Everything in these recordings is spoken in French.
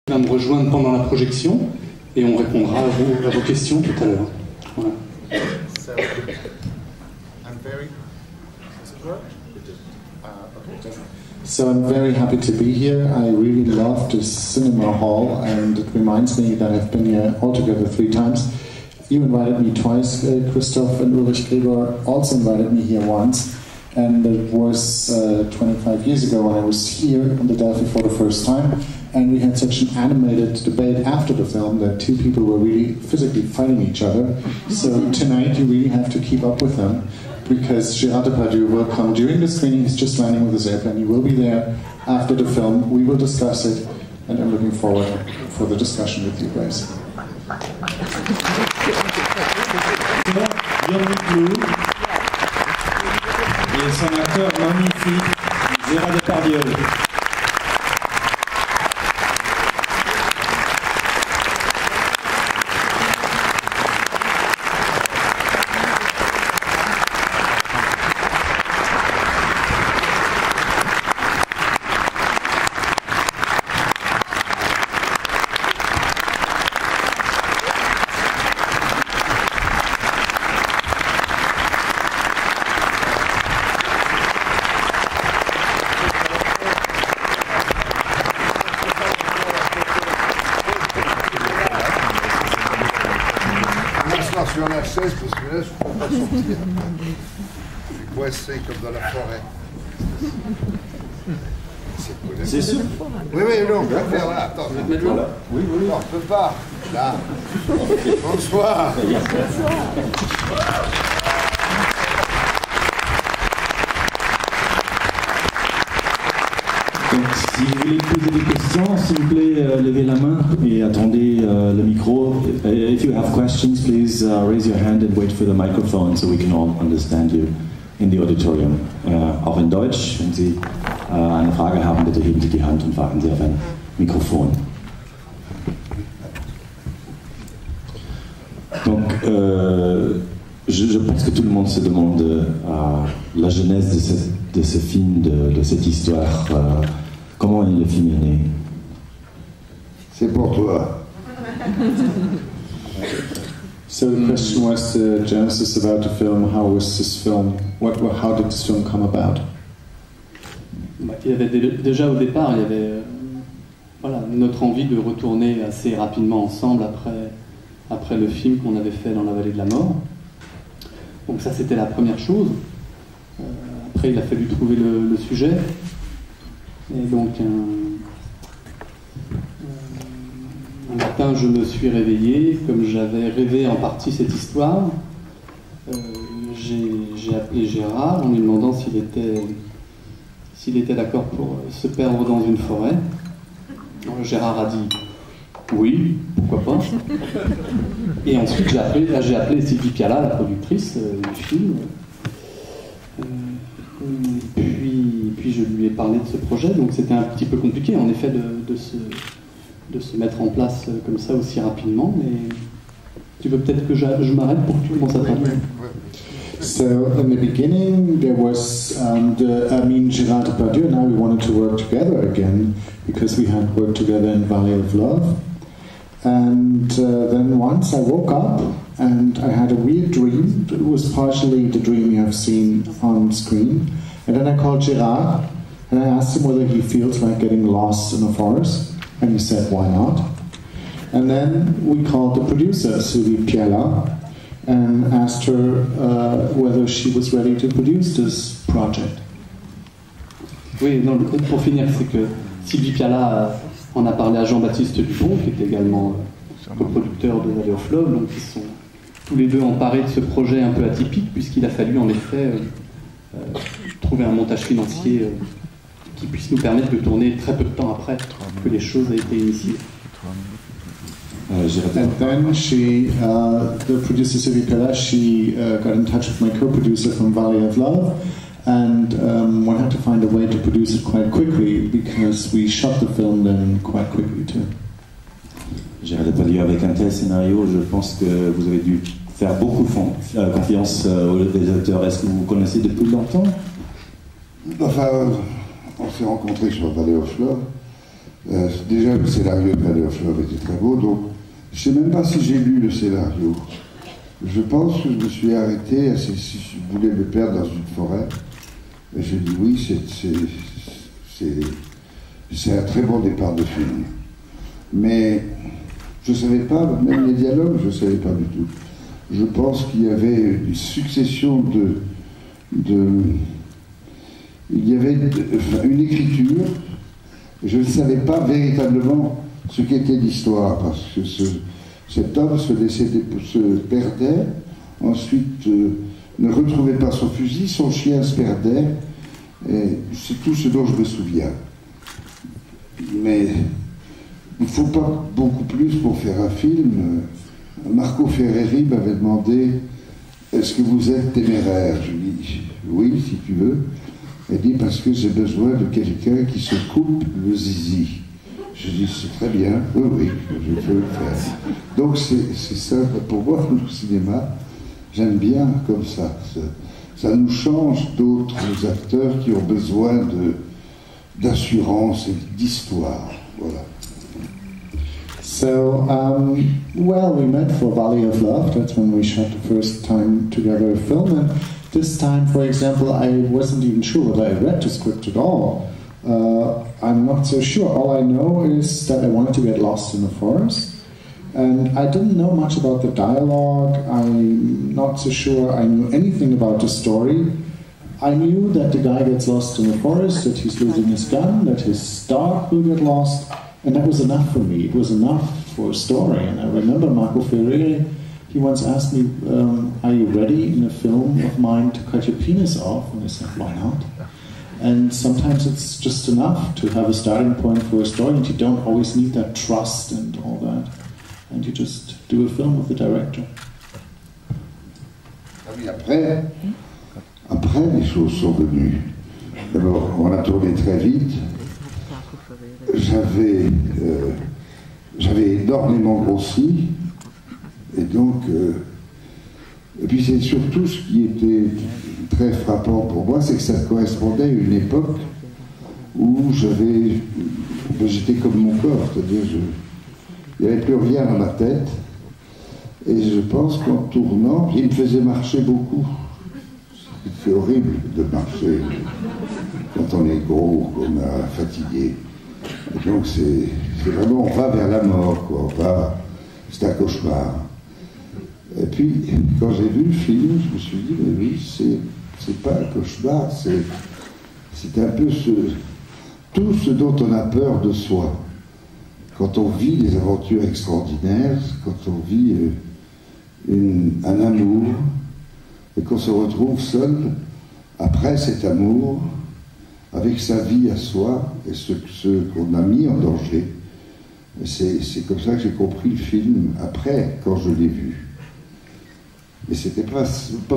va me rejoindre pendant la projection et on répondra à vos questions tout à l'heure. Voilà. So I'm very happy to be here. I really love the cinema hall, and it reminds me that I've been here altogether 3 times. You invited me twice, Christoph, and Ulrich Gregor also invited me here once. And it was 25 years ago when I was here on the Delphi for the first time. And we had such an animated debate after the film that 2 people were really physically fighting each other. So tonight you really have to keep up with them, because Gérard Depardieu will come during the screening. He's just landing with his airplane. He will be there after the film. We will discuss it, and I'm looking forward for the discussion with you guys. Et son acteur magnifique, Gérard Depardieu. Sur la chaise parce que là je ne peux pas sortir. Je suis coincé comme dans la forêt. C'est sûr. Oui, non, on peut faire là. Attends, je vais te mettre là. Oui. Non, on ne peut pas. Là. Bonsoir. Donc, si vous voulez poser des questions, s'il vous plaît, levez la main et attendez le micro. If you have questions, please raise your hand and wait for the microphone so we can all understand you in the auditorium. Auch in Deutsch, wenn Sie eine Frage haben, bitte heben Sie die Hand und warten Sie auf ein Mikrofon. Donc, je pense que tout le monde se demande la genèse de ce film, de cette histoire. Comment le film est né? C'est pour toi. So the question was the genesis about the film. How was this film? How did this film come about? Il y avait déjà au départ, il y avait notre envie de retourner assez rapidement ensemble après le film qu'on avait fait dans la vallée de la mort. Donc ça c'était la première chose. Après il a fallu trouver le sujet. Et donc un matin je me suis réveillé, comme j'avais rêvé en partie cette histoire, j'ai appelé Gérard en lui demandant s'il était d'accord pour se perdre dans une forêt. Alors, Gérard a dit oui, pourquoi pas. Et ensuite j'ai appelé Sylvie Piala, la productrice du film. Puis je lui ai parlé de ce projet, donc c'était un petit peu compliqué en effet de se mettre en place comme ça aussi rapidement, mais tu veux peut-être que je m'arrête pour que tu commences à traduire. So in the beginning there was Gérard Depardieu and I, we wanted to work together again because we had worked together in Valley of Love, and then once I woke up and I had a weird dream. It was partially the dream you have seen on screen, and then I called Gérard and I asked him whether he feels like getting lost in a forest, and he said why not. And then we called the producer, Sylvie Piala, and asked her whether she was ready to produce this project. Oui, non, pour finir, c'est que Sylvie Piala en a parlé à Jean-Baptiste Dupont, qui est également coproducteur de Valley of Love, donc ils sont tous les deux emparés de ce projet un peu atypique, puisqu'il a fallu en effet trouver un montage financier qui puisse nous permettre de tourner très peu de temps après que les choses aient été initiées. And then the producer Sylvie Piala, she got in touch with my co-producer from Valley of Love, and one had to find a way to produce it quite quickly because we shot the film then quite quickly too. Gérard Depardieu, avec un tel scénario, je pense que vous avez dû faire beaucoup confiance aux réalisateurs. Est-ce que vous vous connaissez depuis longtemps? Enfin, on s'est rencontrés sur Valley of Love. Déjà, le scénario de Valley of Love était très beau, donc je ne sais même pas si j'ai lu le scénario. Je pense que je me suis arrêté, si je voulais me perdre dans une forêt, et j'ai dit oui, c'est un très bon départ de film. Mais je ne savais pas, même les dialogues, je ne savais pas du tout. Je pense qu'il y avait une succession il y avait une écriture. Je ne savais pas véritablement ce qu'était l'histoire, parce que cet homme se perdait, ensuite ne retrouvait pas son fusil, son chien se perdait, et c'est tout ce dont je me souviens. Mais il ne faut pas beaucoup plus pour faire un film. Marco Ferreri m'avait demandé « Est-ce que vous êtes téméraire ?» Je lui dis « Oui, si tu veux. » Elle dit « Parce que j'ai besoin de quelqu'un qui se coupe le zizi. » Je dis « C'est très bien, oui, je peux le faire. » Donc c'est ça, pour moi, le cinéma, j'aime bien comme ça. Ça nous change d'autres acteurs qui ont besoin d'assurance et d'histoire. Voilà. So, well, we met for Valley of Love. That's when we shot the first time together a film. And this time, for example, I wasn't even sure whether I read the script at all. I'm not so sure. All I know is that I wanted to get lost in the forest. And I didn't know much about the dialogue. I'm not so sure I knew anything about the story. I knew that the guy gets lost in the forest, that he's losing his gun, that his dog will get lost. And that was enough for me. It was enough for a story. And I remember Marco Ferreri, he once asked me, are you ready in a film of mine to cut your penis off? And I said, why not? And sometimes it's just enough to have a starting point for a story, and you don't always need that trust and all that. And you just do a film with the director. Après, les choses sont venues. D'abord, on a tourné très vite. J'avais énormément grossi, et donc, et puis c'est surtout ce qui était très frappant pour moi, c'est que ça correspondait à une époque où j'étais comme mon corps, c'est-à-dire il n'y avait plus rien dans ma tête, et je pense qu'en tournant, il me faisait marcher beaucoup. C'est horrible de marcher quand on est gros, qu'on a fatigué. Et donc c'est vraiment, on va vers la mort, quoi. C'est un cauchemar. Et puis, quand j'ai vu le film, je me suis dit, mais oui, c'est pas un cauchemar, c'est un peu tout ce dont on a peur de soi. Quand on vit des aventures extraordinaires, quand on vit un amour, et qu'on se retrouve seul après cet amour, avec sa vie à soi et ce qu'on a mis en danger. C'est comme ça que j'ai compris le film après, quand je l'ai vu. Mais c'était pas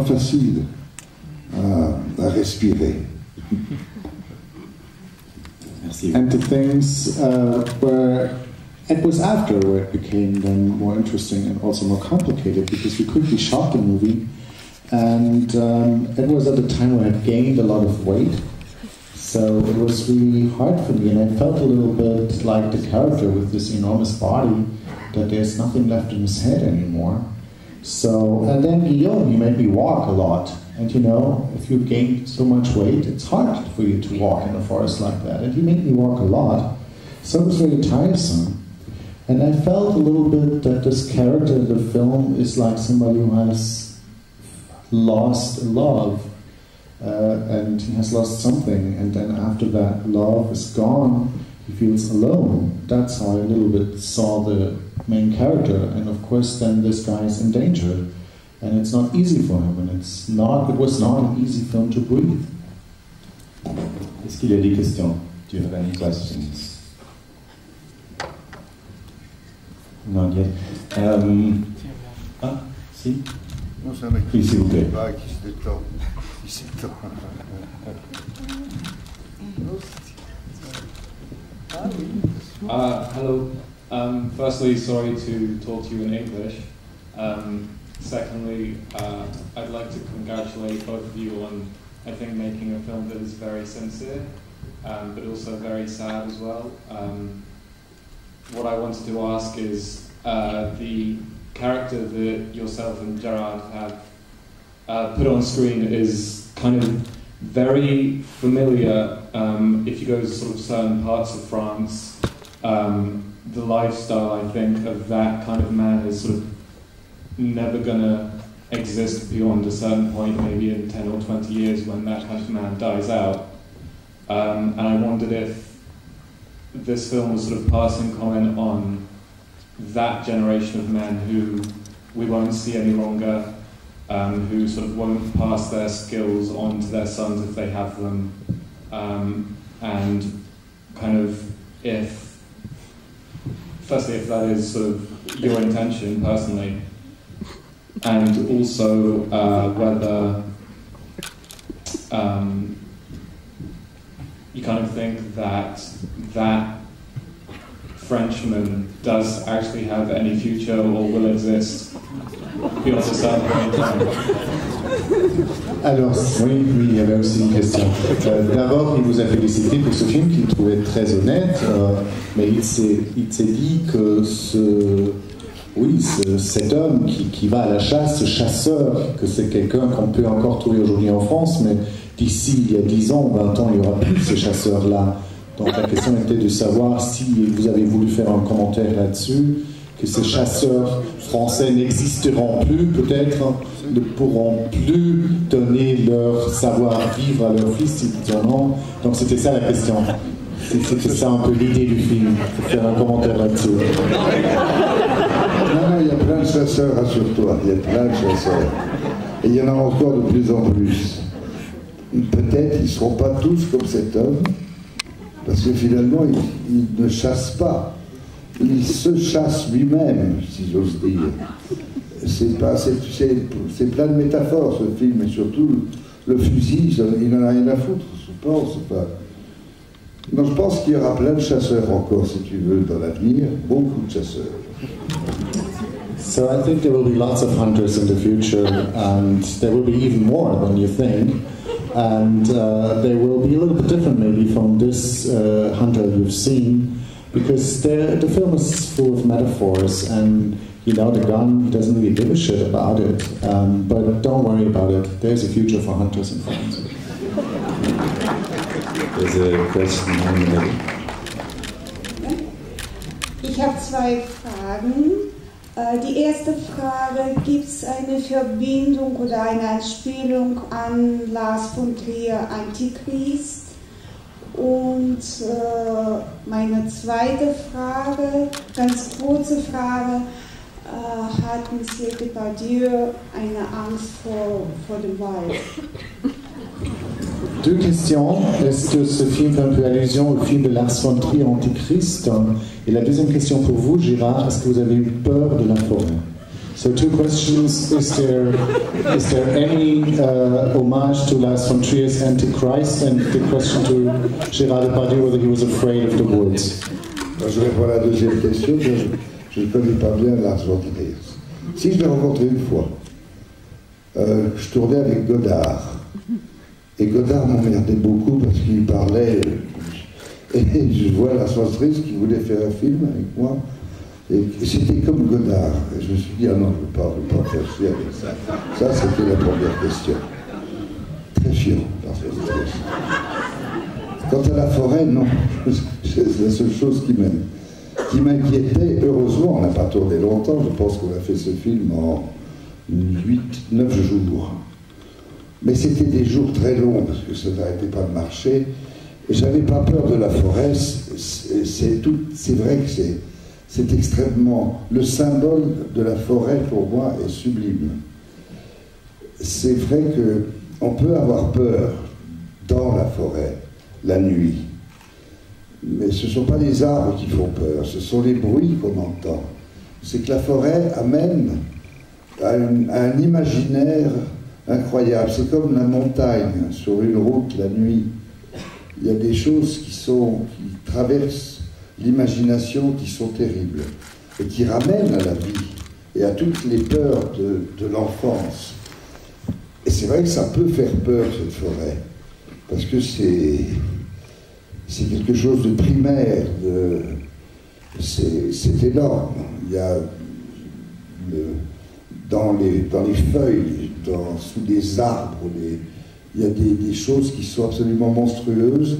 facile à respirer. Merci. And the things it was after where it became then more interesting and also more complicated, because we quickly shot the movie, and it was at a time where I had gained a lot of weight. So it was really hard for me, and I felt a little bit like the character with this enormous body, that there's nothing left in his head anymore. So, and then Guillaume, he made me walk a lot. And you know, if you've gained so much weight, it's hard for you to walk in a forest like that. And he made me walk a lot. So it was very tiresome. And I felt a little bit that this character in the film is like somebody who has lost love. And he has lost something, and then after that love is gone, he feels alone. That's how I a little bit saw the main character, and of course then this guy is in danger, and it's not easy for him, and it was not an easy film to breathe. Est-ce qu'il y a des questions? Do you have any questions? Not yet. Si? Non, c'est un mec qui s'il vous plaît. Qui se détend. Hello. Firstly, sorry to talk to you in English. Secondly, I'd like to congratulate both of you on, I think, making a film that is very sincere, but also very sad as well. what I wanted to ask is the character that yourself and Gerard have put on screen is kind of very familiar if you go to sort of certain parts of France. The lifestyle, I think, of that kind of man is sort of never going to exist beyond a certain point, maybe in 10 or 20 years when that kind of man dies out. And I wondered if this film was sort of passing comment on that generation of men who we won't see any longer, who sort of won't pass their skills on to their sons if they have them, and kind of firstly if that is sort of your intention personally, and also whether you kind of think that Frenchman does actually have any future or will exist beyond a certain point in time. Alors, oui, il y avait aussi une question. D'abord, il vous a félicité pour ce film qu'il trouvait très honnête, mais il s'est dit que cet homme qui va à la chasse, ce chasseur, que c'est quelqu'un qu'on peut encore trouver aujourd'hui en France, mais d'ici il y a 10 ans ou 20 ans, il n'y aura plus ces chasseurs-là. Donc la question était de savoir si vous avez voulu faire un commentaire là-dessus, que ces chasseurs français n'existeront plus, peut-être, ne pourront plus donner leur savoir-vivre à leurs fils s'ils en ont. Donc c'était ça la question. C'était ça un peu l'idée du film, faire un commentaire là-dessus. Non, il y a plein de chasseurs, rassure-toi, il y a plein de chasseurs. Et il y en a encore de plus en plus. Peut-être ils ne seront pas tous comme cet homme, parce que finalement, il ne chasse pas. Il se chasse lui-même, si j'ose dire. C'est plein de métaphores, ce film, et surtout, le fusil, il n'en a rien à foutre, je pense. Non, je pense qu'il y aura plein de chasseurs encore, si tu veux, dans l'avenir, beaucoup de chasseurs. So I think there will be lots of hunters in the future, and there will be even more than you think. And they will be a little bit different maybe from this hunter you've seen, because the film is full of metaphors, and you know, the gun, he doesn't really give a shit about it, but don't worry about it, there's a future for hunters in France. There's a question in the middle. Ich habe zwei Fragen. Die erste Frage, gibt es eine Verbindung oder eine Anspielung an Lars von Trier Antichrist? Und meine zweite Frage, ganz kurze Frage, hat Monsieur Depardieu eine Angst vor dem Wald? Deux questions. Est-ce que ce film fait un peu allusion au film de Lars von Trier, Antichrist? Et la deuxième question pour vous, Gérard, est-ce que vous avez eu peur de la forêt? So two questions. Is there any homage to Lars von Trier's Antichrist? And the question to Gérard Depardieu, whether he was afraid of the woods. Je réponds à la deuxième question. Je ne connais pas bien Lars von Trier. Si, je l'ai rencontré une fois. Je tournais avec Godard. Et Godard m'emmerdait beaucoup parce qu'il parlait. Et je vois Lars von Trier qui voulait faire un film avec moi. Et c'était comme Godard. Et je me suis dit, ah non, je ne veux pas faire chier avec ça. Ça, c'était la première question. Très chiant, Lars von Trier. Quant à la forêt, non. C'est la seule chose qui m'inquiétait. Heureusement, on n'a pas tourné longtemps. Je pense qu'on a fait ce film en 8-9 jours. Mais c'était des jours très longs, parce que ça n'arrêtait pas de marcher. Et j'avais pas peur de la forêt. C'est vrai que c'est extrêmement... Le symbole de la forêt, pour moi, est sublime. C'est vrai qu'on peut avoir peur dans la forêt, la nuit. Mais ce ne sont pas les arbres qui font peur, ce sont les bruits qu'on entend. C'est que la forêt amène à un imaginaire incroyable. C'est comme la montagne sur une route la nuit. Il y a des choses qui traversent l'imagination qui sont terribles et qui ramènent à la vie et à toutes les peurs de l'enfance. Et c'est vrai que ça peut faire peur, cette forêt, parce que c'est quelque chose de primaire, c'est énorme. Il y a dans les feuilles, sous des arbres, il y a des choses qui sont absolument monstrueuses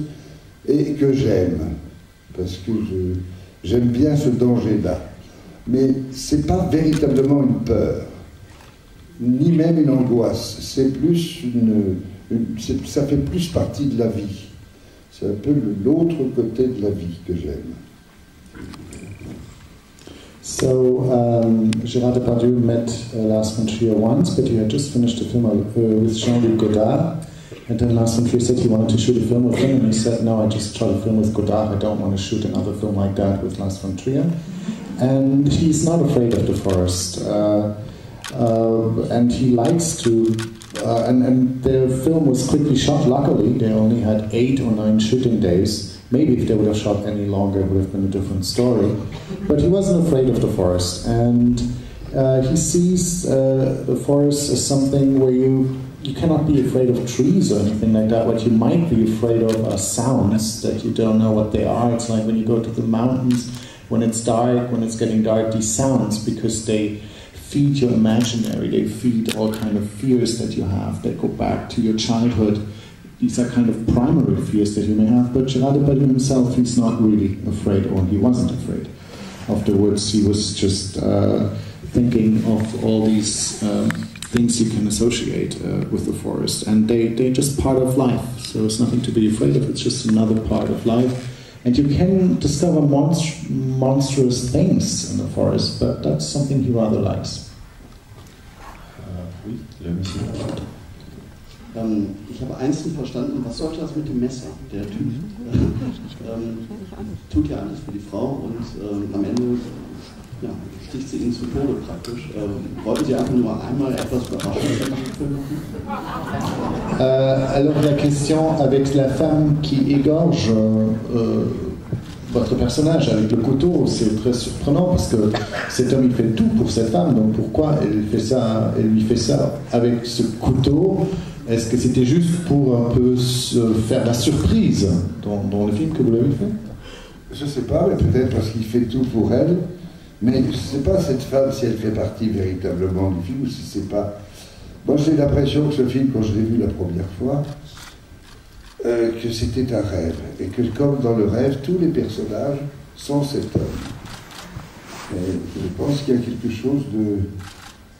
et que j'aime, parce que j'aime bien ce danger-là. Mais c'est pas véritablement une peur, ni même une angoisse. C'est plus ça fait plus partie de la vie. C'est un peu l'autre côté de la vie que j'aime. So, Gérard Depardieu met Lars von Trier once, but he had just finished a film with Jean-Luc Godard. And then Lars von Trier said he wanted to shoot a film with him, and he said, no, I just shot a film with Godard, I don't want to shoot another film like that with Lars von Trier. And he's not afraid of the forest. And he likes to, and the film was quickly shot, luckily. They only had 8 or 9 shooting days. Maybe if they would have shot any longer, it would have been a different story. But he wasn't afraid of the forest. And he sees the forest as something where you cannot be afraid of trees or anything like that. What you might be afraid of are sounds that you don't know what they are. It's like when you go to the mountains, when it's dark, when it's getting dark, these sounds, because they feed your imaginary, they feed all kind of fears that you have, that go back to your childhood. These are kind of primary fears that you may have, but Gérard Depardieu himself, he's not really afraid, or he wasn't afraid of the woods. He was just thinking of all these things you can associate with the forest, and they're just part of life, so it's nothing to be afraid of, it's just another part of life. And you can discover monstrous things in the forest, but that's something he rather likes. Ich habe eins nicht verstanden, was sollte das mit dem Messer? Der Typ tut ja alles für die Frau und am Ende sticht sie ihn zu Tode praktisch. Wollten Sie einfach nur einmal etwas überraschend machen? Alors la question avec la femme qui égorge votre personnage avec le couteau, c'est très surprenant parce que cet homme il fait tout pour cette femme, donc pourquoi elle lui fait ça avec ce couteau? Est-ce que c'était juste pour un peu faire la surprise dans le film que vous l'avez fait? Je ne sais pas, mais peut-être parce qu'il fait tout pour elle. Mais je ne sais pas cette femme si elle fait partie véritablement du film ou si c'est pas. Moi j'ai l'impression que ce film, quand je l'ai vu la première fois, que c'était un rêve. Et que comme dans le rêve, tous les personnages sont cet homme. Et je pense qu'il y a quelque chose de.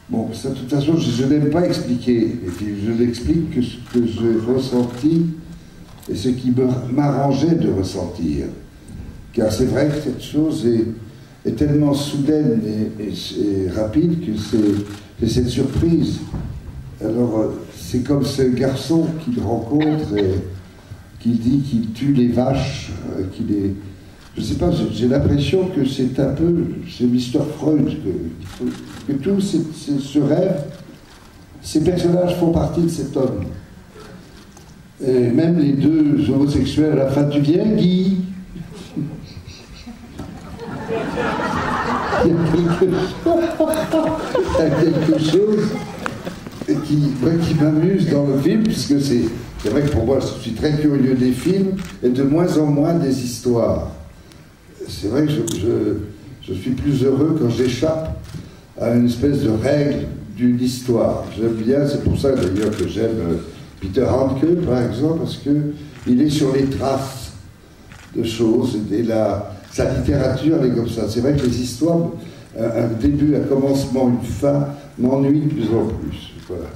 Bon, ça, de toute façon, je n'aime pas expliquer. Et puis je n'explique que ce que j'ai ressenti et ce qui m'arrangeait de ressentir. Car c'est vrai que cette chose est tellement soudaine et rapide que c'est cette surprise. Alors, c'est comme ce garçon qu'il rencontre et qui dit qu'il tue les vaches, je ne sais pas, j'ai l'impression que c'est un peu, c'est Mr. Freud, que tout ce rêve, ces personnages font partie de cet homme. Et même les deux homosexuels à la fin, tu viens, Guy? Il y a quelque chose qui m'amuse dans le film, puisque c'est vrai que pour moi, je suis très curieux des films et de moins en moins des histoires. C'est vrai que je suis plus heureux quand j'échappe à une espèce de règle d'une histoire. J'aime bien, c'est pour ça d'ailleurs que j'aime Peter Handke, par exemple, parce qu'il est sur les traces de choses et sa littérature, elle est comme ça. C'est vrai que les histoires, un début, un commencement, une fin, m'ennuient de plus en plus. Voilà.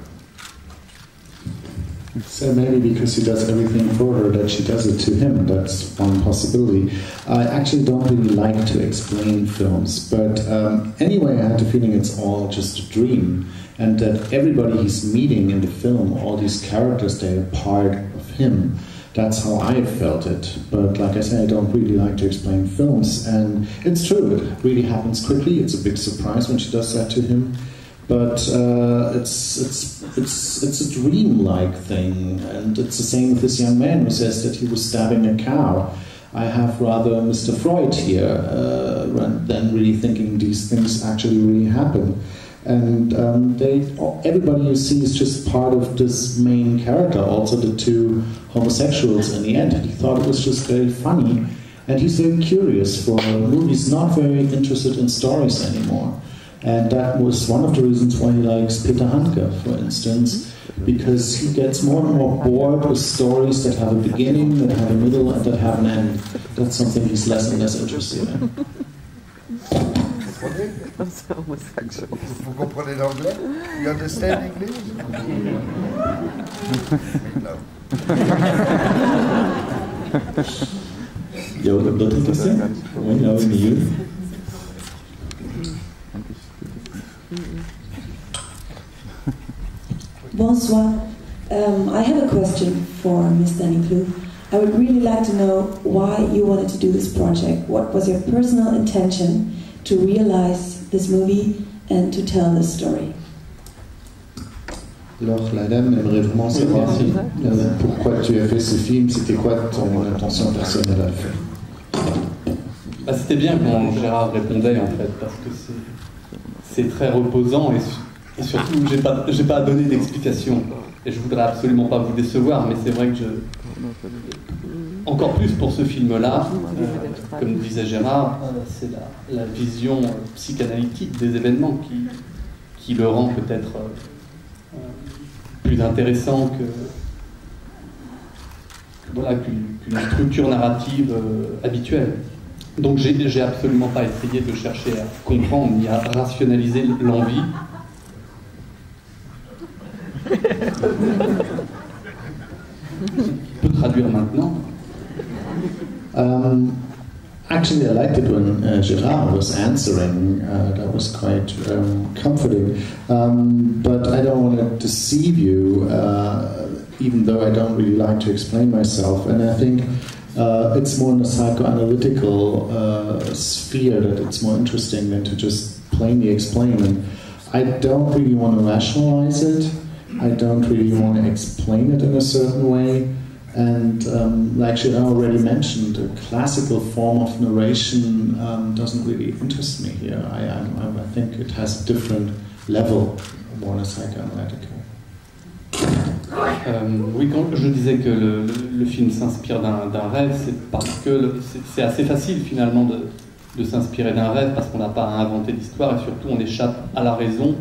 So maybe because he does everything for her that she does it to him, that's one possibility. I actually don't really like to explain films, but anyway I had the feeling it's all just a dream, and that everybody he's meeting in the film, all these characters, they are part of him. That's how I felt it, but like I said, I don't really like to explain films, and it's true, it really happens quickly, it's a big surprise when she does that to him. But it's a dream-like thing, and it's the same with this young man who says that he was stabbing a cow. I have rather Mr. Freud here than really thinking these things actually really happen. And everybody you see is just part of this main character, also the two homosexuals in the end. And he thought it was just very funny And he's very curious for movies, not very interested in stories anymore. And that was one of the reasons why he likes Peter Handke, for instance, because he gets more and more bored with stories that have a beginning, that have a middle, and that have an end. That's something he's less and less interested in. Vous comprenez l'anglais? You understand English? No. Il y a d'autres questions? Oui, là au milieu. Bonsoir. I have a question for Ms. Daniclou. I would really like to know why you wanted to do this project. What was your personal intention to realize this movie and to tell this story? Alors, la dame aimerait vraiment savoir pourquoi tu as fait ce film, c'était quoi ton intention personnelle à le faire? C'était bien quand Gérard répondait en fait, parce que c'est très reposant et surtout j'ai pas à donner d'explication. Et je voudrais absolument pas vous décevoir, mais c'est vrai que encore plus pour ce film-là, comme disait Gérard, c'est la vision psychanalytique des événements qui le rend peut-être plus intéressant qu'une structure narrative habituelle. Donc j'ai absolument pas essayé de chercher à comprendre ni à rationaliser l'envie. Je peux traduire maintenant. Actually, I liked it when Gérard was answering. That was quite comforting. But I don't want to deceive you, even though I don't really like to explain myself. And I think it's more in the psychoanalytical sphere that it's more interesting than to just plainly explain. And I don't really want to rationalize it. I don't really want to explain it in a certain way. And like I already mentioned, a classical form of narration doesn't really interest me here. I think it has a different level, more than a psychoanalytical. Oui, quand je disais que le film s'inspire d'un rêve, c'est parce que c'est assez facile finalement de s'inspirer d'un rêve, parce qu'on n'a pas à inventer l'histoire et surtout on échappe à la raison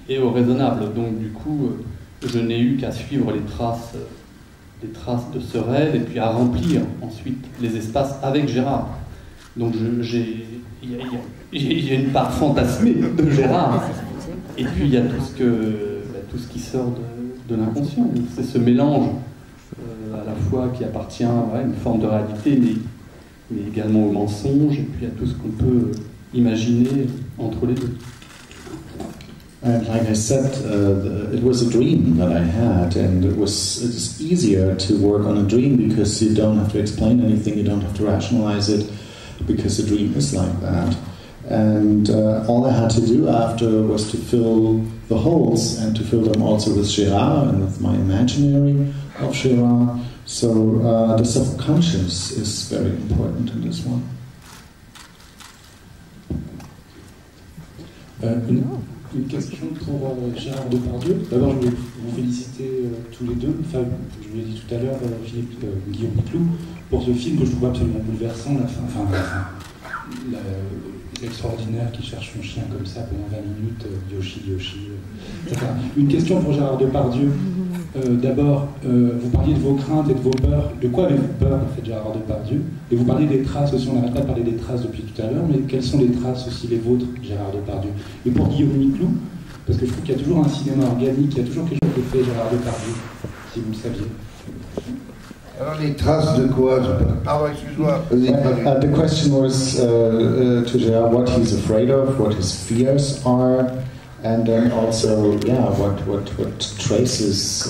et au raisonnable. Donc du coup, je n'ai eu qu'à suivre les traces de ce rêve et puis à remplir ensuite les espaces avec Gérard. Donc il y a une part fantasmée de Gérard et puis il y a tout ce qui sort de l'inconscient. C'est ce mélange à la fois qui appartient à une forme de réalité mais également au mensonge et puis à tout ce qu'on peut imaginer entre les deux. And like I said, it was a dream that I had, and it's easier to work on a dream because you don't have to explain anything, you don't have to rationalize it, because a dream is like that. And all I had to do after was to fill the holes, and to fill them also with Gérard and with my imaginary of Gérard. So the subconscious is very important in this one. Une question pour Gérard Depardieu. D'abord, je voulais vous féliciter tous les deux. Enfin, je vous l'ai dit tout à l'heure, Guillaume Clou, pour ce film que je trouve absolument bouleversant. L'extraordinaire qui cherche son chien comme ça pendant 20 minutes, Yoshi. Une question pour Gérard Depardieu. D'abord, vous parliez de vos craintes et de vos peurs. De quoi avez-vous peur, en fait, Gérard Depardieu? Et vous parliez des traces aussi, on n'arrête pas de parler des traces depuis tout à l'heure, mais quelles sont les traces aussi, les vôtres, Gérard Depardieu? Et pour Guillaume Niclou, parce que je trouve qu'il y a toujours un cinéma organique, il y a toujours quelque chose que fait Gérard Depardieu, si vous le saviez. Alors les traces de quoi? Pardon, excuse-moi. The question was to Gérard what he's afraid of, what his fears are, and then also, what traces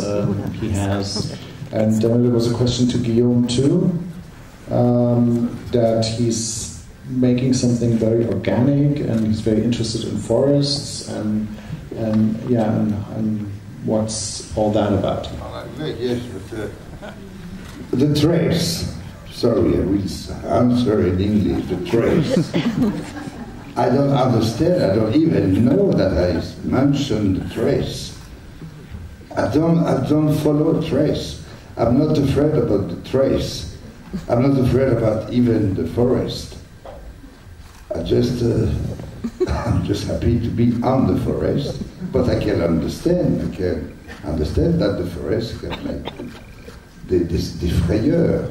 he has. And then there was a question to Guillaume too, that he's making something very organic, and he's very interested in forests, and what's all that about? Yes, but the trace. Sorry, I will answer in English. The trace. I don't understand. I don't even know that I mentioned the trace. I don't follow trace. I'm not afraid about the trace. I'm not afraid about even the forest. I'm just happy to be on the forest, but I can understand that the forest can make des frayeurs.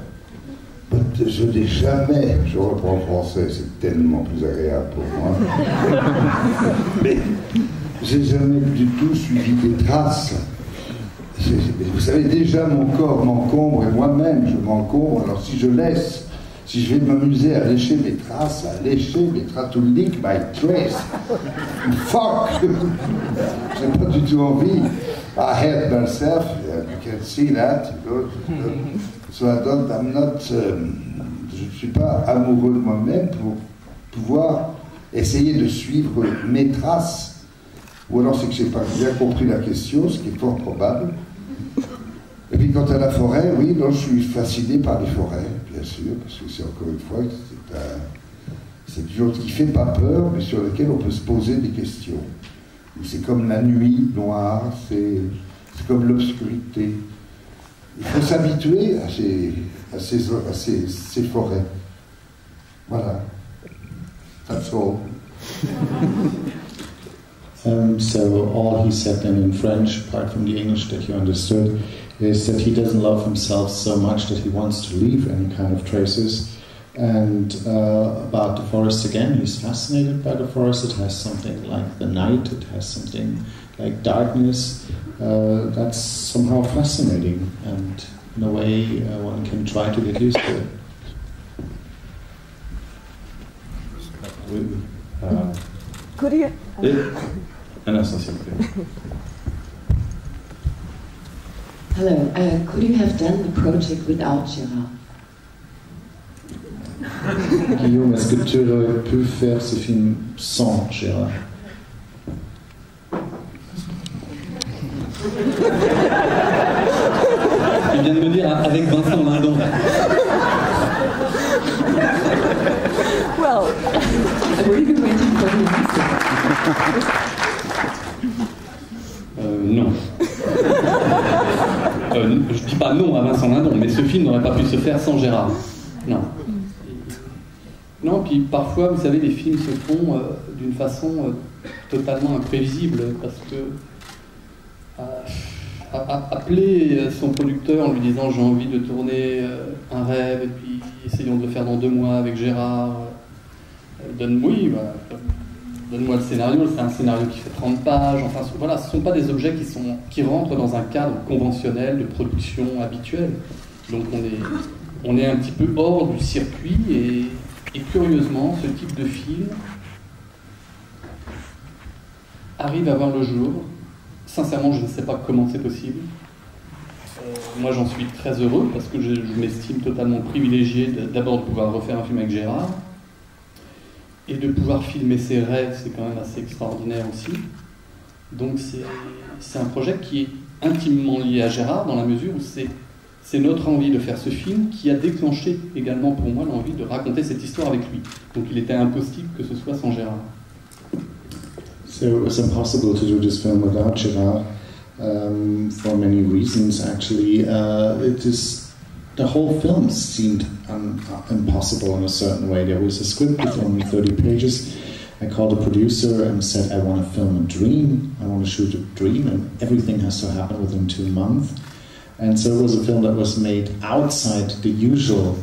But je n'ai jamais, je reprends en français, c'est tellement plus agréable pour moi, mais j'ai jamais du tout suivi des traces. Vous savez, déjà mon corps m'encombre et moi-même je m'encombre, alors si je vais m'amuser à lécher mes traces, to lick my trace, fuck, j'ai pas du tout envie. I hate myself, you can see that, so I'm not, je ne suis pas amoureux de moi-même pour pouvoir essayer de suivre mes traces. Ou alors c'est que j'ai pas bien compris la question, ce qui est fort probable. Et puis quant à la forêt, oui, non, je suis fasciné par les forêts, bien sûr, parce que c'est encore une fois, c'est quelque chose qui fait pas peur, mais sur lequel on peut se poser des questions. C'est comme la nuit noire, c'est comme l'obscurité. Il faut s'habituer à ces forêts. Voilà. That's all. So all he said then in French, apart from the English that you understood, is that he doesn't love himself so much that he wants to leave any kind of traces. And about the forest again, he's fascinated by the forest. It has something like the night, it has something like darkness. That's somehow fascinating, and in a way one can try to get used to it. Could you? Un instant, s'il vous plaît. Hello, could you have done the project without Gérard? Guillaume, est-ce que tu aurais pu faire ce film sans Gérard? Il vient de me dire avec Vincent Lindon. Well, I've already been waiting for the answer. Non. Je dis pas non à Vincent Lindon, mais ce film n'aurait pas pu se faire sans Gérard. Non. Non, puis parfois, vous savez, les films se font d'une façon totalement imprévisible, parce que appeler son producteur en lui disant j'ai envie de tourner un rêve, et puis essayons de le faire dans 2 mois avec Gérard, donne-moi le scénario, c'est un scénario qui fait 30 pages, enfin voilà, ce ne sont pas des objets qui rentrent dans un cadre conventionnel de production habituel. Donc on est un petit peu hors du circuit, et curieusement, ce type de film arrive à voir le jour. Sincèrement, je ne sais pas comment c'est possible. Moi, j'en suis très heureux, parce que je m'estime totalement privilégié d'abord de pouvoir refaire un film avec Gérard, et de pouvoir filmer ses rêves, c'est quand même assez extraordinaire aussi. Donc c'est un projet qui est intimement lié à Gérard, dans la mesure où c'est notre envie de faire ce film qui a déclenché également pour moi l'envie de raconter cette histoire avec lui. Donc il était impossible que ce soit sans Gérard. So it was impossible to do this film without Gérard, for many reasons actually. The whole film seemed impossible in a certain way. There was a script with only 30 pages. I called the producer and said, I want to film a dream, I want to shoot a dream, and everything has to happen within 2 months. And so it was a film that was made outside the usual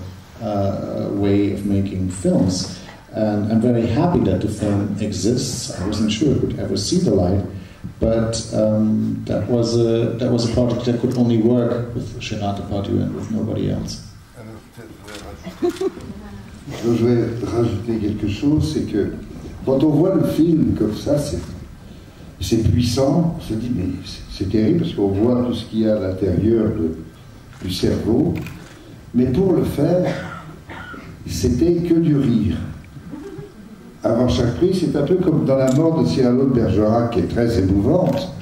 way of making films. And I'm very happy that the film exists. I wasn't sure it would ever see the light, but that was a project that could only work with Gérard Depardieu and with nobody else. Je voudrais rajouter quelque chose, c'est que quand on voit le film comme ça, c'est puissant, on se dit mais c'est terrible parce qu'on voit tout ce qu'il y a à l'intérieur du cerveau, mais pour le faire, c'était que du rire. Avant chaque prise, c'est un peu comme dans la mort de Cyrano de Bergerac, qui est très émouvante,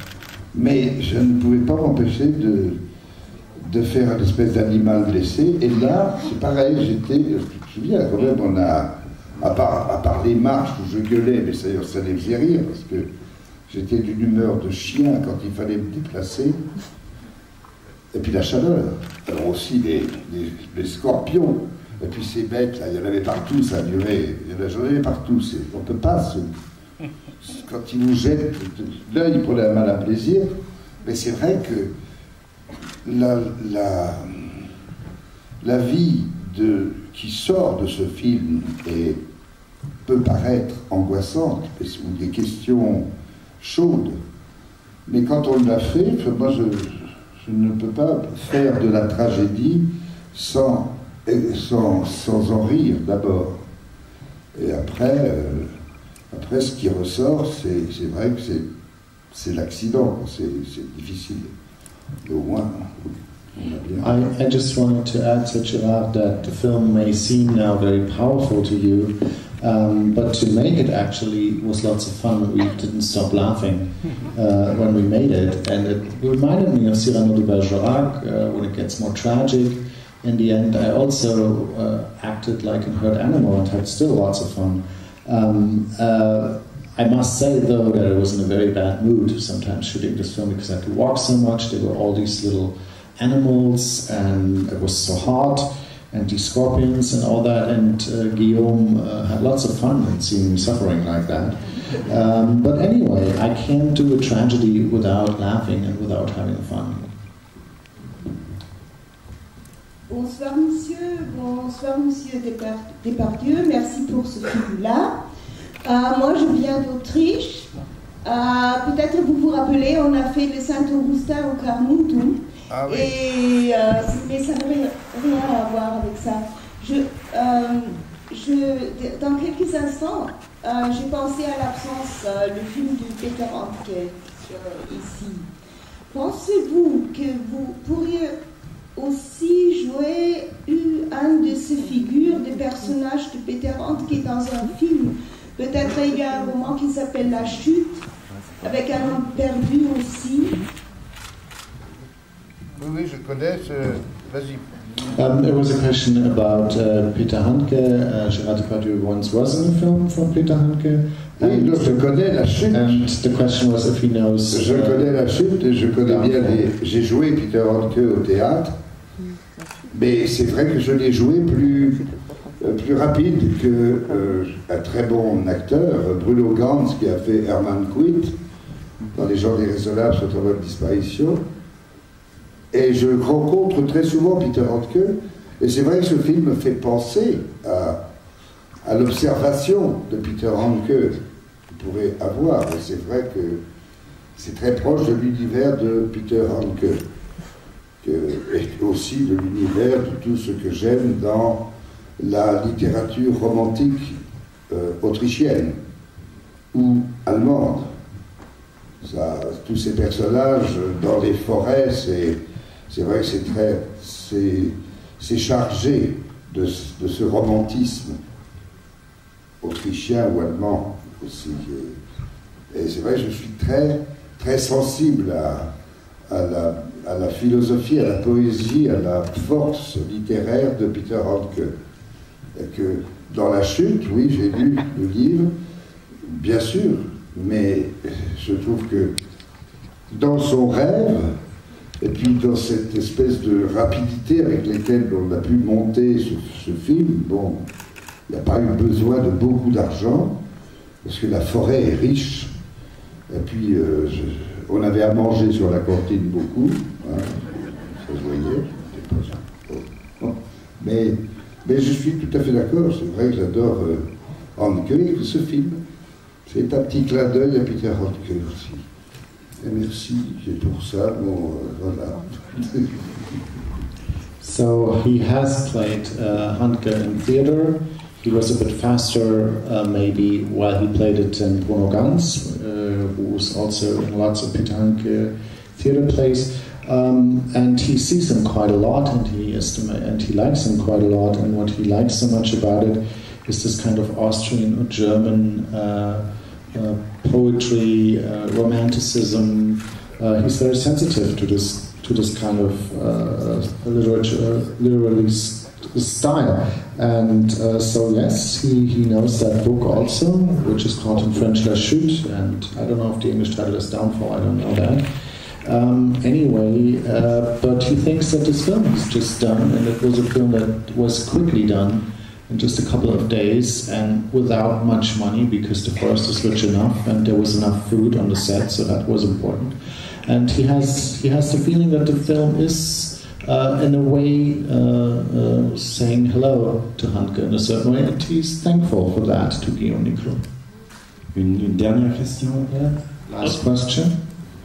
mais je ne pouvais pas m'empêcher de faire une espèce d'animal blessé, et là, c'est pareil, je me souviens, quand même, on a, à part les marches où je gueulais, mais ça les faisait rire, parce que j'étais d'une humeur de chien quand il fallait me déplacer. Et puis la chaleur. Alors aussi les scorpions. Et puis ces bêtes, là, il y en avait partout, ça a duré. J'en avais partout. On ne peut pas quand ils nous jettent l'œil pour un malin plaisir. Mais c'est vrai que la vie qui sort de ce film peut paraître angoissante, ou des questions chaudes. Mais quand on l'a fait, moi je ne peux pas faire de la tragédie sans en rire d'abord. Et après, ce qui ressort, c'est vrai que c'est l'accident, c'est difficile. Mais au moins, on a bien. I just wanted to add to Gerard that the film may seem now very powerful to you, but to make it actually was lots of fun. We didn't stop laughing when we made it, and it reminded me of Cyrano de Bergerac when it gets more tragic. In the end, I also acted like a hurt animal and had still lots of fun. I must say, though, that I was in a very bad mood sometimes shooting this film because I had to walk so much. There were all these little animals, and it was so hot, and these scorpions and all that, and Guillaume had lots of fun in seeing me suffering like that. But anyway, I can't do a tragedy without laughing and without having fun. Bonsoir monsieur Depardieu, merci pour ce film-là. Moi je viens d'Autriche, peut-être vous vous rappelez, on a fait le Saint-Augustin au Carmontum, ah, oui. Et, mais ça n'a rien à voir avec ça. Dans quelques instants, j'ai pensé à l'absence, le film de Peter Handke ici. Pensez-vous que vous pourriez aussi jouer une de ces figures des personnages de Peter Handke dans un film? Peut-être il y a un roman qui s'appelle La Chute, avec un homme perdu aussi. Oui, je connais ce... Vas-y. There was a question about Peter Handke. Gérard Depardieu once was in a film from Peter Handke. Oui, donc je connais La Chute. And the question was if he knows... Je connais La Chute et je connais bien j'ai joué Peter Handke au théâtre, mais c'est vrai que je l'ai joué plus rapide qu'un très bon acteur, Bruno Ganz, qui a fait Hermann Quint dans Les gens déraisonnables sont en voie de disparition. Et je rencontre très souvent Peter Handke, et c'est vrai que ce film me fait penser à l'observation de Peter Handke qu'il pourrait avoir. Et c'est vrai que c'est très proche de l'univers de Peter Handke, et aussi de l'univers de tout ce que j'aime dans la littérature romantique autrichienne ou allemande. Tous ces personnages dans les forêts, c'est vrai que c'est chargé de ce romantisme autrichien ou allemand aussi. Et c'est vrai que je suis très, très sensible à la philosophie, à la poésie, à la force littéraire de Peter Handke. Et que dans La Chute, oui, j'ai lu le livre, bien sûr, mais je trouve que dans son rêve, et puis dans cette espèce de rapidité avec laquelle on a pu monter ce film, bon, il n'y a pas eu besoin de beaucoup d'argent, parce que la forêt est riche, et puis on avait à manger sur la cantine beaucoup, hein, ça se voyait, mais je suis tout à fait d'accord, c'est vrai que j'adore Handke et ce film. C'est un petit clin d'œil à Peter Handke aussi. Et merci pour ça. Bon, voilà. So he has played Handke in theater. He was a bit faster, maybe, while he played it in Bruno Ganz, who was also in lots of Peter Handke theater plays. And he sees him quite a lot, and he likes him quite a lot. And what he likes so much about it is this kind of Austrian or German poetry, romanticism. He's very sensitive to this kind of literary style, and so yes, he knows that book also, which is called in French La Chute, and I don't know if the English title is Downfall. I don't know that. But he thinks that this film is just done, and it was a film that was quickly done in just a couple of days and without much money, because the forest is rich enough and there was enough food on the set, so that was important. And he has the feeling that the film is, in a way, saying hello to Handke in a certain way, and he's thankful for that to Guillaume Niclot. Une dernière question? Last question.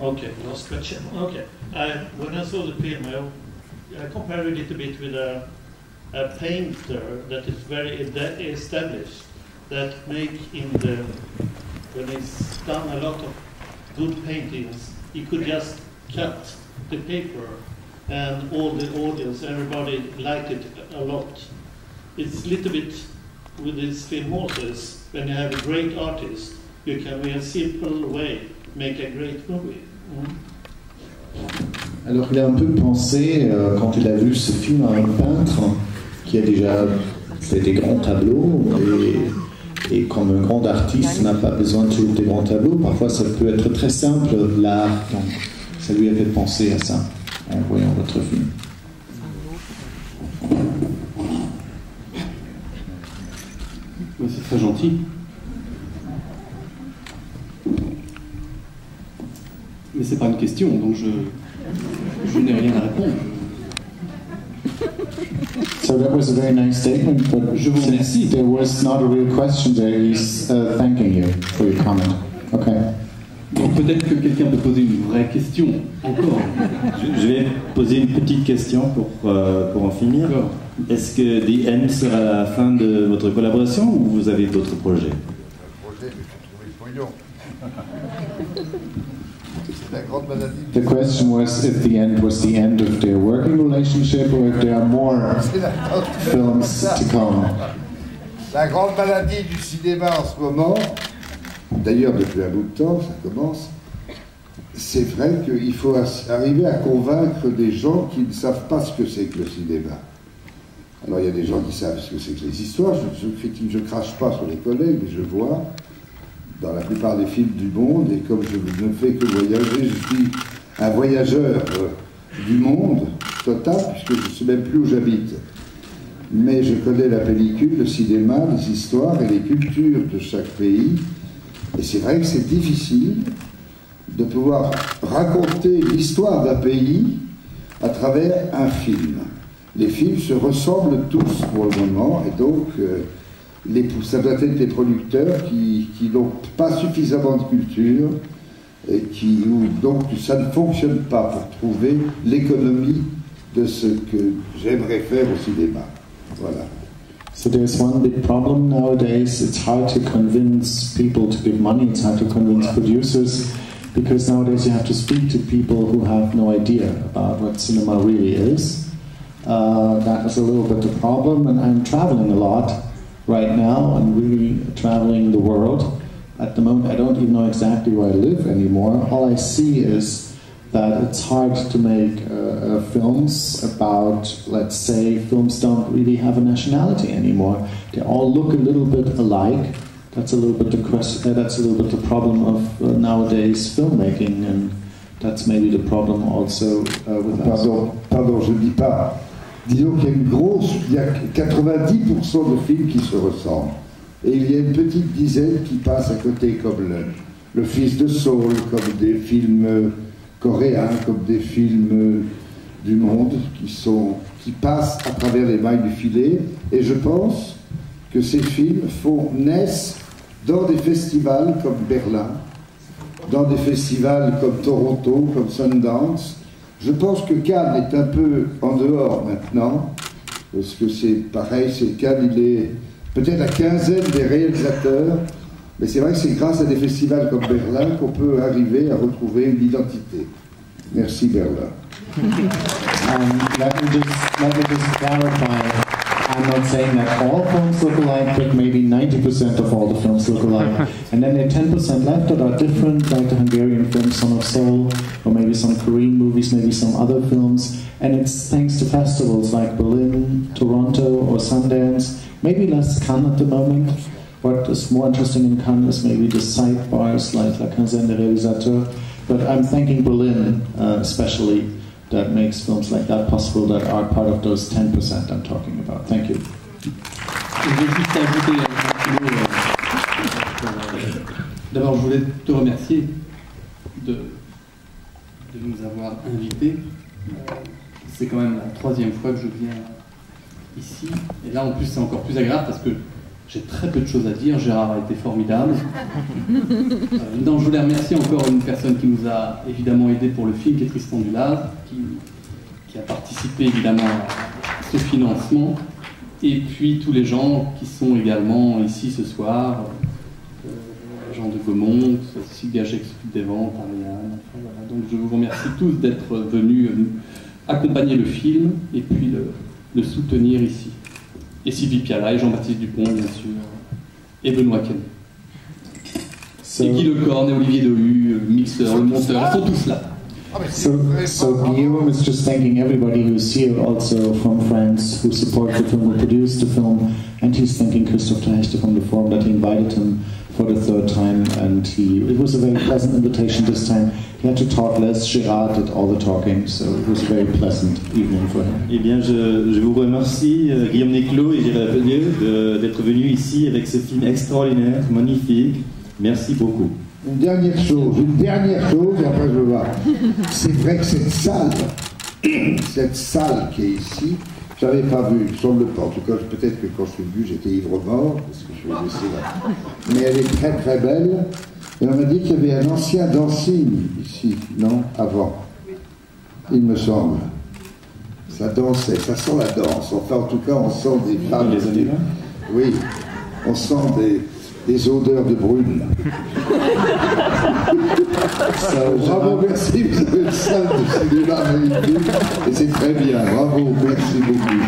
Okay, last question. Okay, when I saw the film, I compared it a little bit with a painter that is very established, that when he's done a lot of good paintings, he could just cut the paper and all the audience, everybody liked it a lot. It's a little bit with this film also, when you have a great artist, you can, in a simple way, make a great movie. Alors il a un peu pensé, quand il a vu ce film, à un peintre qui a déjà fait des grands tableaux, et comme un grand artiste n'a pas besoin de faire des grands tableaux, parfois ça peut être très simple, l'art, donc ça lui a fait penser à ça en voyant votre film. Oui, c'est très gentil. Mais c'est pas une question, donc je n'ai rien à répondre. So that was a very nice statement, but je vous remercie. There was not a real question there. He's thanking you for your comment. Okay. Donc peut-être que quelqu'un peut poser une vraie question encore. Je vais poser une petite question pour en finir. Est-ce que The End sera la fin de votre collaboration ou vous avez d'autres projets? Le projet, c'est de trouver le pognon. C'est la grande maladie. The question was if The End was the end of their working relationship or if there are more films to come. La grande maladie du cinéma en ce moment, d'ailleurs depuis un bout de temps, ça commence, c'est vrai qu'il faut arriver à convaincre des gens qui ne savent pas ce que c'est que le cinéma. Alors il y a des gens qui savent ce que c'est que les histoires, je crache pas sur les collègues, mais je vois dans la plupart des films du monde, et comme je ne fais que voyager, je suis un voyageur du monde total, puisque je ne sais même plus où j'habite. Mais je connais la pellicule, le cinéma, les histoires et les cultures de chaque pays. Et c'est vrai que c'est difficile de pouvoir raconter l'histoire d'un pays à travers un film. Les films se ressemblent tous pour le moment, et donc ça doit être des producteurs qui n'ont pas suffisamment de culture, et donc ça ne fonctionne pas pour trouver l'économie de ce que j'aimerais faire au cinéma. Voilà. So there's one big problem nowadays. It's hard to convince people to give money. It's hard to convince producers, because nowadays you have to speak to people who have no idea about what cinema really is. That is a little bit the problem, and I'm traveling a lot right now. I'm really traveling the world. At the moment, I don't even know exactly where I live anymore. All I see is that it's hard to make films about, let's say, films don't really have a nationality anymore. They all look a little bit alike. That's a little bit the question. That's a little bit the problem of nowadays filmmaking, and that's maybe the problem also with us. Pardon, je dis pas. Disons qu'il y a 90% de films qui se ressemblent. Et il y a une petite dizaine qui passent à côté, comme le Fils de Saul, comme des films coréens, comme des films du monde qui passent à travers les mailles du filet. Et je pense que ces films naissent dans des festivals comme Berlin, dans des festivals comme Toronto, comme Sundance. Je pense que Cannes est un peu en dehors maintenant, parce que c'est pareil, Cannes, il est peut-être la quinzaine des réalisateurs, mais c'est vrai que c'est grâce à des festivals comme Berlin qu'on peut arriver à retrouver une identité. Merci Berlin. Let me just clarify. I'm not saying that all films look alike, but maybe 90% of all the films look alike. And then there are 10% left that are different, like the Hungarian film Son of Soul, or maybe some Korean movies, maybe some other films. And it's thanks to festivals like Berlin, Toronto, or Sundance. Maybe less Cannes at the moment. What is more interesting in Cannes is maybe the sidebars like La Quinzaine des Réalisateurs, But I'm thanking Berlin, especially, that makes films like that possible, that are part of those 10% I'm talking about. Thank you. Je vais juste ajouter un petit mot. D'abord, je voulais te remercier de nous avoir invités. C'est quand même la 3e fois que je viens ici. Et là, en plus, c'est encore plus agréable parce que j'ai très peu de choses à dire. Gérard a été formidable. Non, je voulais remercier encore une personne qui nous a évidemment aidé pour le film, qui est Tristan Dulaz, qui a participé évidemment à ce financement. Et puis tous les gens qui sont également ici ce soir, Jean de Gaumont, Sylvia s'occupe des ventes, Ariane, enfin, voilà. Donc je vous remercie tous d'être venus accompagner le film et puis le soutenir ici. Et Sylvie Piala et Jean-Baptiste Dupont, bien sûr, et Benoît Quenet. Et Guy Lecorne et Olivier Dehu, le mixeur, le monteur, ils sont tous là. So Guillaume is just thanking everybody who's here, also from France, who support the film, who produced the film, and he's thanking Christoph Teichte from the forum that he invited him for the 3rd time, and it was a very pleasant invitation this time. He had to talk less, Gérard did all the talking, so it was a very pleasant evening for him. Eh bien, je vous remercie, Guillaume Niclot et Gérard Pellieu, d'être venus ici avec ce film extraordinaire, magnifique. Merci beaucoup. Une dernière chose, et après je vais. C'est vrai que cette salle qui est ici, je n'avais pas vu, semble pas. En tout cas, peut-être que quand je l'ai vue, j'étais ivre-mort, parce que je l'ai laissé là. Mais elle est très très belle. Et on m'a dit qu'il y avait un ancien dancing ici, non? Avant. Il me semble. Ça dansait, ça sent la danse. Enfin, en tout cas, on sent des femmes. Les années 20? Oui, on sent des odeurs de brune. Bravo, merci, vous avez une salle de cinéma magnifique et c'est très bien, bravo, merci beaucoup.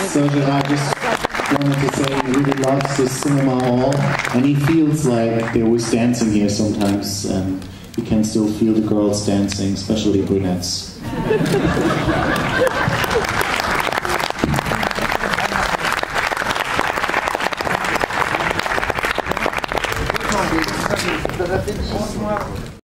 So Gérard just wanted to say he really loves this cinema hall, and he feels like there was dancing here sometimes, and he can still feel the girls dancing, especially brunettes.